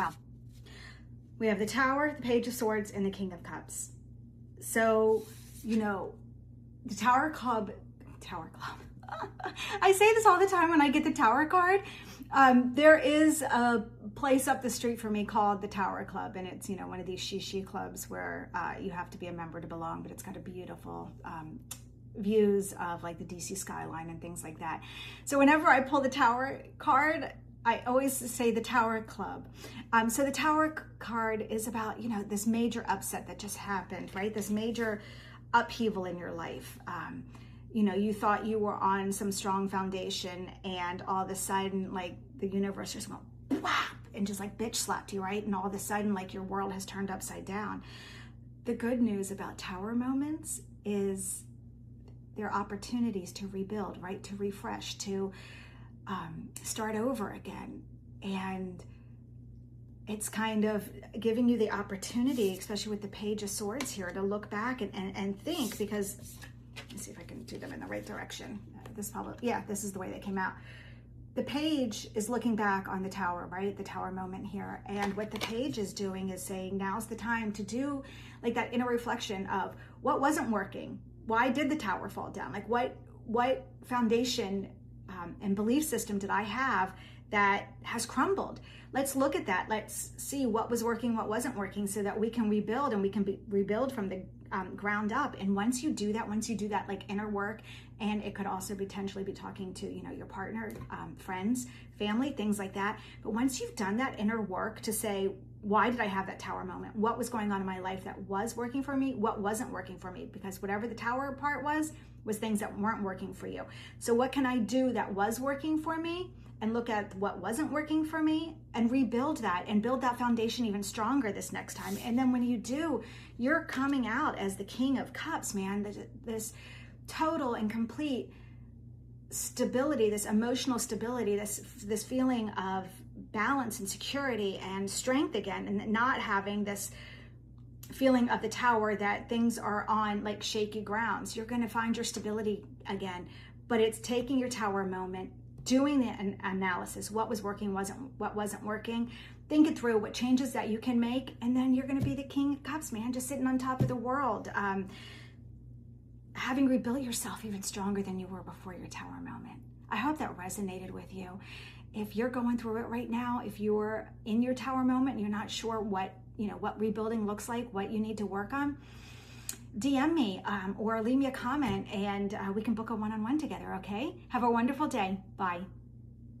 Wow. We have the Tower, the Page of Swords, and the King of Cups. So, you know, the Tower Club, I say this all the time when I get the Tower card. There is a place up the street for me called the Tower Club, and it's, you know, one of these shishi clubs where you have to be a member to belong, but it's got a beautiful views of like the DC skyline and things like that. So whenever I pull the Tower card, I always say the Tower Club. So the Tower card is about, you know, this major upset that just happened, right? This major upheaval in your life. You know, you thought you were on some strong foundation, and all of a sudden, like, the universe just went whap and just like bitch slapped you, right? And all of a sudden, like, your world has turned upside down. The good news about Tower moments is there are opportunities to rebuild, right? To refresh, to start over again. And it's kind of giving you the opportunity, especially with the Page of Swords here, to look back and think, because let me see if I can do them in the right direction. This is the way they came out. The Page is looking back on the Tower, right? The Tower moment here. And what the Page is doing is saying, now's the time to do like that inner reflection of what wasn't working. Why did the Tower fall down? Like what foundation and belief system did I have that has crumbled? Let's look at that. Let's see what was working, what wasn't working, so that we can rebuild, and we can rebuild from the ground up. And once you do that like inner work, and it could also potentially be talking to, you know, your partner, friends, family, things like that. But once you've done that inner work to say, why did I have that Tower moment? What was going on in my life that was working for me? What wasn't working for me? Because whatever the Tower part was things that weren't working for you. So what can I do that was working for me? And look at what wasn't working for me and rebuild that and build that foundation even stronger this next time. And then when you do, you're coming out as the King of Cups, man. This total and complete stability, this emotional stability, this feeling of balance and security and strength again, and not having this feeling of the Tower that things are on like shaky grounds. You're going to find your stability again, but it's taking your Tower moment, doing the analysis, what was working, what wasn't working, think it through, what changes that you can make, and then you're going to be the King of Cups, man, just sitting on top of the world, having rebuilt yourself even stronger than you were before your Tower moment. I hope that resonated with you. If you're going through it right now, if you're in your Tower moment and you're not sure what rebuilding looks like, what you need to work on, DM me or leave me a comment, and we can book a one-on-one together, okay? Have a wonderful day. Bye.